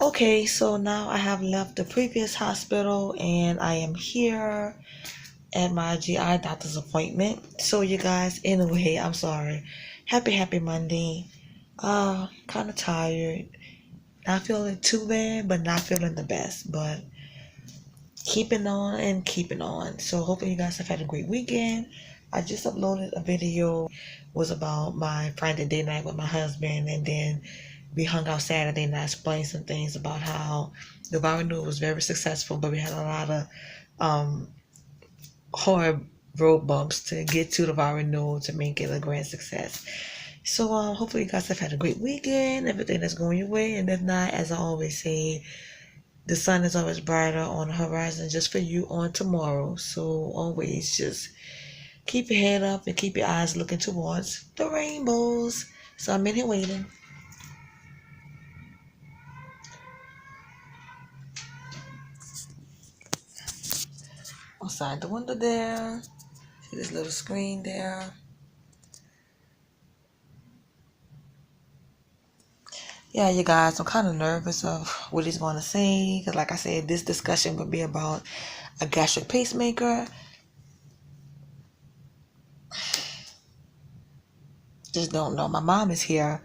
Okay, so now I have left the previous hospital and I am here at my GI doctor's appointment. So you guys, anyway, I'm sorry. Happy Monday. Kind of tired. Not feeling too bad, but not feeling the best. But keeping on and keeping on. So hopefully you guys have had a great weekend. I just uploaded a video, was about my Friday day night with my husband, and then we hung out Saturday and I explained some things about how the renewal was very successful, but we had a lot of hard road bumps to get to the renewal to make it a grand success. So hopefully you guys have had a great weekend, everything that's going your way, and if not, as I always say, the sun is always brighter on the horizon just for you on tomorrow. So always just keep your head up and keep your eyes looking towards the rainbows. So I'm in here waiting. Outside the window there. See this little screen there. Yeah, you guys, I'm kind of nervous of what he's going to say. Because like I said, this discussion would be about a gastric pacemaker. Just don't know. My mom is here.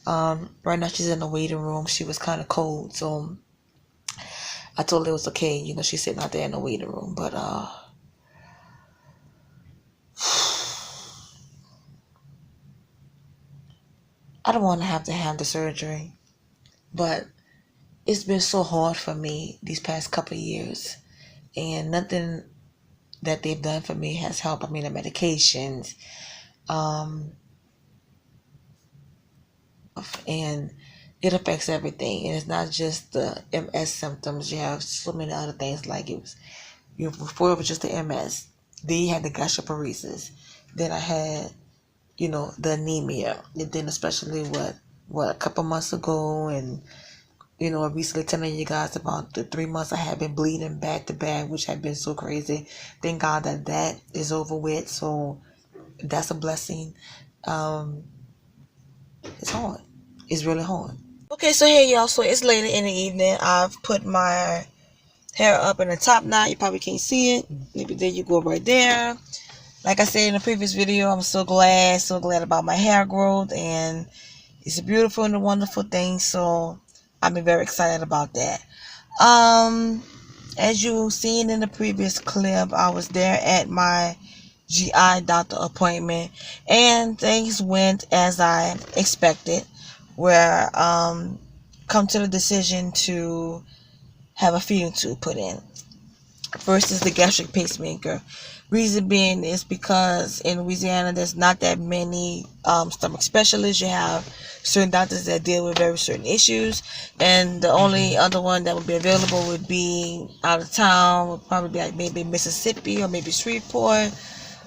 Right now she's in the waiting room. She was kind of cold. So I told her it was okay. You know, she's sitting out there in the waiting room. But I don't want to have the surgery. But it's been so hard for me these past couple of years. And nothing that they've done for me has helped. I mean, the medications. And it affects everything. And it's not just the MS symptoms. You have so many other things like before it was just the MS. Then you had the gastroparesis. Then I had, the anemia. And then especially a couple months ago, and recently telling you guys about the 3 months I have been bleeding back to back, which had been so crazy. Thank God that is over with. So that's a blessing. It's hard. It's really hard. Okay, so hey y'all, so it's later in the evening. I've put my hair up in a top knot. You probably can't see it. Maybe there you go right there. Like I said in the previous video, I'm so glad about my hair growth, and it's a beautiful and a wonderful thing. So I've been very excited about that. As you seen in the previous clip, I was there at my GI doctor appointment, and things went as I expected, where come to the decision to have a feeding tube put in. First is the gastric pacemaker. Reason being is because in Louisiana there's not that many stomach specialists. You have certain doctors that deal with very certain issues, and the only other one that would be available would be out of town, would probably be like maybe Mississippi or maybe Shreveport,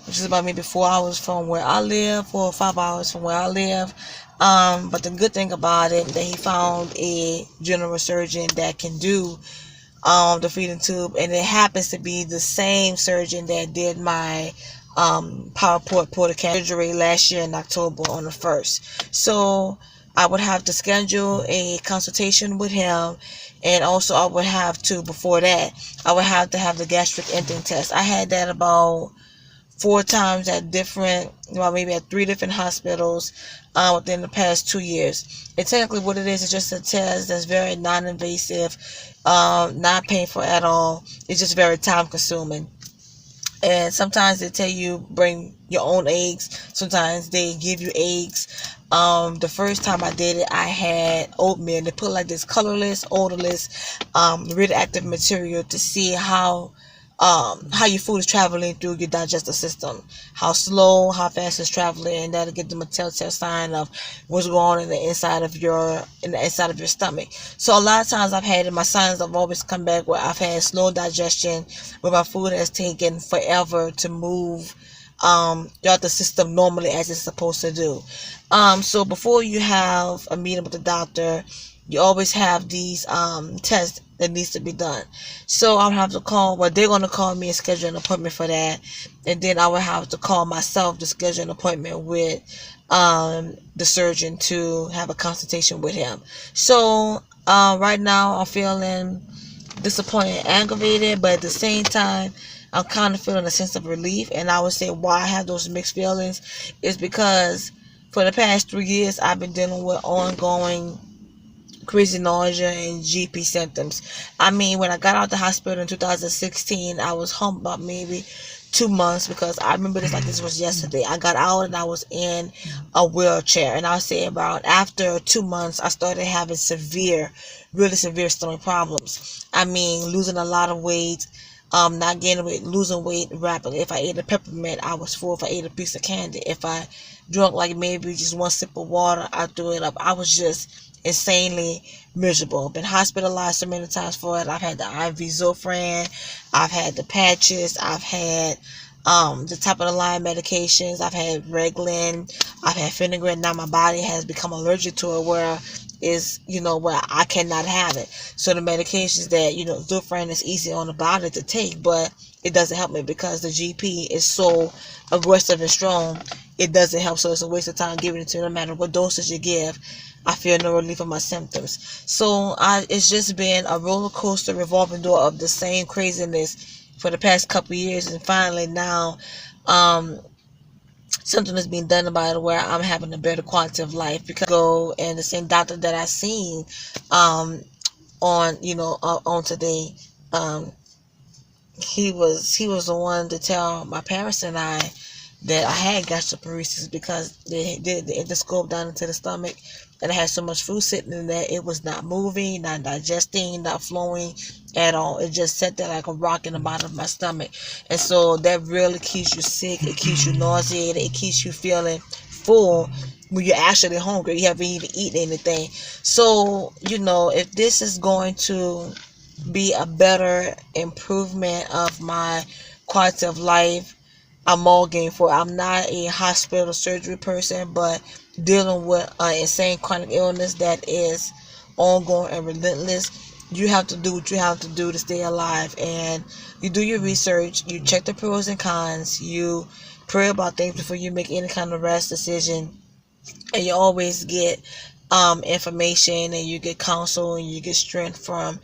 which is about maybe 4 hours from where I live, 4 or 5 hours from where I live. But the good thing about it, that he found a general surgeon that can do the feeding tube, and it happens to be the same surgeon that did my portal surgery last year in October on the 1st. So I would have to schedule a consultation with him, and also I would have to, before that, I would have to have the gastric emptying test. I had that about 4 times at maybe at 3 different hospitals within the past 2 years. And technically what it is just a test that's very non-invasive, not painful at all. It's just very time consuming. And sometimes they tell you bring your own eggs. Sometimes they give you eggs. The first time I did it, I had oatmeal. They put like this colorless, odorless, radioactive material to see how your food is traveling through your digestive system, how slow, how fast it's traveling, and that'll give them a telltale sign of what's going on in the inside of your stomach. So a lot of times I've had it, my signs have always come back where I've had slow digestion, where my food has taken forever to move throughout the system normally as it's supposed to do. So before you have a meeting with the doctor, you always have these tests that needs to be done. So I would have to they're going to call me and schedule an appointment for that. And then I would have to call myself to schedule an appointment with the surgeon to have a consultation with him. So Right now I'm feeling disappointed and aggravated, but at the same time I'm kind of feeling a sense of relief. And I would say why I have those mixed feelings is because for the past 3 years I've been dealing with ongoing crazy nausea and GP symptoms. I mean, when I got out the hospital in 2016, I was home about maybe 2 months, because I remember this like this was yesterday. I got out and I was in a wheelchair, and I'll say about after 2 months I started having really severe stomach problems. I mean, losing a lot of weight, not gaining weight, losing weight rapidly. If I ate a peppermint, I was full. If I ate a piece of candy, if I drunk like maybe just one sip of water, I threw it up. I was just insanely miserable. Been hospitalized so many times for it. I've had the IV Zofran, I've had the patches, I've had the top of the line medications, I've had Reglan, I've had Phenergan. Now my body has become allergic to it, where where I cannot have it. So the medications that, Zofran is easy on the body to take, but it doesn't help me because the GP is so aggressive and strong. It doesn't help, so it's a waste of time giving it to me. No matter what dosage you give, I feel no relief of my symptoms. So it's just been a roller coaster revolving door of the same craziness for the past couple of years, and finally now, something is being done about it, where I'm having a better quality of life. Because I go and the same doctor that I seen on today, he was the one to tell my parents and I that I had gastroparesis, because they did the endoscope down into the stomach, and I had so much food sitting in there, it was not moving, not digesting, not flowing at all. It just sat there like a rock in the bottom of my stomach. And so that really keeps you sick. It keeps you nauseated. It keeps you feeling full when you're actually hungry. You haven't even eaten anything. So, if this is going to be a better improvement of my quality of life, I'm all game for it. I'm not a hospital surgery person, but dealing with an insane chronic illness that is ongoing and relentless, you have to do what you have to do to stay alive. And you do your research, you check the pros and cons, you pray about things before you make any kind of rash decision, and you always get information, and you get counsel, and you get strength from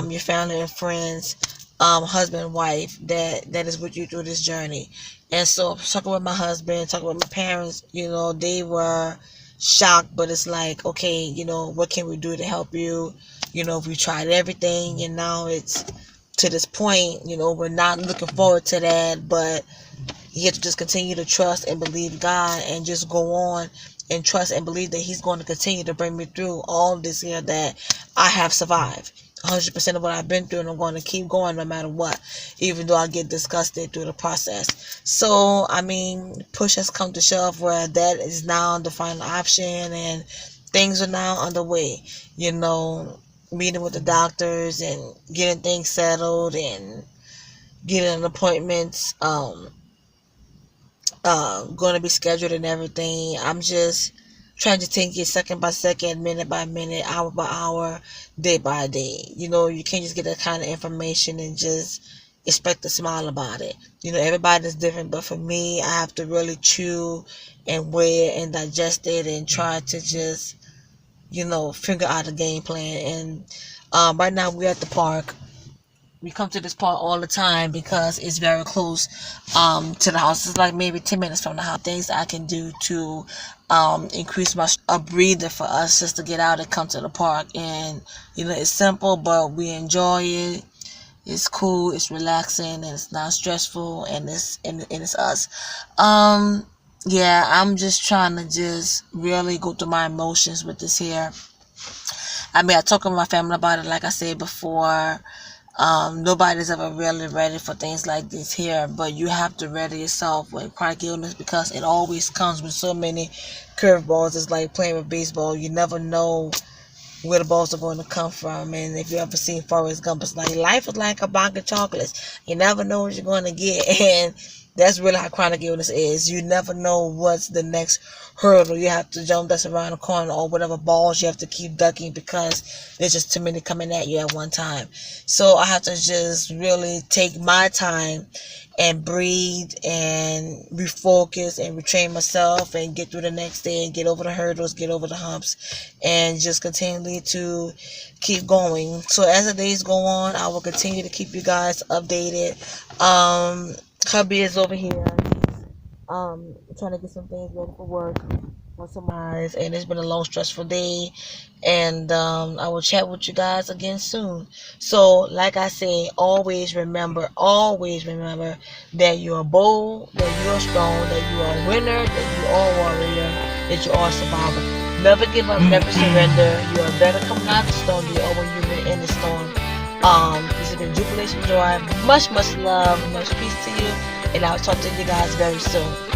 your family and friends, husband and wife that is with you through this journey. And so talking with my husband, talking with my parents, they were shocked, but it's like, okay, what can we do to help you? We tried everything, and now it's to this point. We're not looking forward to that, but you have to just continue to trust and believe God, and just go on and trust and believe that He's going to continue to bring me through all this here that I have survived. 100% of what I've been through, and I'm going to keep going no matter what, even though I get disgusted through the process. So, I mean, push has come to shove where that is now the final option, and things are now underway. Meeting with the doctors and getting things settled and getting appointments, going to be scheduled and everything. I'm just trying to take it second by second, minute by minute, hour by hour, day by day. You can't just get that kind of information and just expect to smile about it. Everybody's different, but for me, I have to really chew and weigh it and digest it and try to just, figure out a game plan. And right now we're at the park. We come to this park all the time because it's very close to the house. It's like maybe 10 minutes from the house. Things I can do to increase a breather for us just to get out and come to the park. And it's simple, but we enjoy it. It's cool, it's relaxing, and it's not stressful, and it's us. I'm just trying to just really go through my emotions with this here. I mean, I talk with my family about it, like I said before. Nobody's ever really ready for things like this here, but you have to ready yourself with chronic illness, because it always comes with so many curveballs. It's like playing with baseball. You never know where the balls are going to come from. And if you ever seen Forrest Gump, it's like life is like a box of chocolates. You never know what you're going to get. And That's really how chronic illness is. You never know what's the next hurdle you have to jump that's around the corner, or whatever balls you have to keep ducking, because there's just too many coming at you at one time. So I have to just really take my time and breathe and refocus and retrain myself and get through the next day and get over the hurdles, get over the humps, and just continually to keep going. So as the days go on, I will continue to keep you guys updated. Hubby is over here. He's trying to get some things ready for work for some guys, and it's been a long, stressful day. And I will chat with you guys again soon. So, like I say, always remember that you are bold, that you are strong, that you are a winner, that you are a warrior, that you are a survivor. Never give up, never surrender. You are better coming out of the storm than you are when you're in the storm. This has been Jubilation Joy. Much love, much peace to you, and I'll talk to you guys very soon.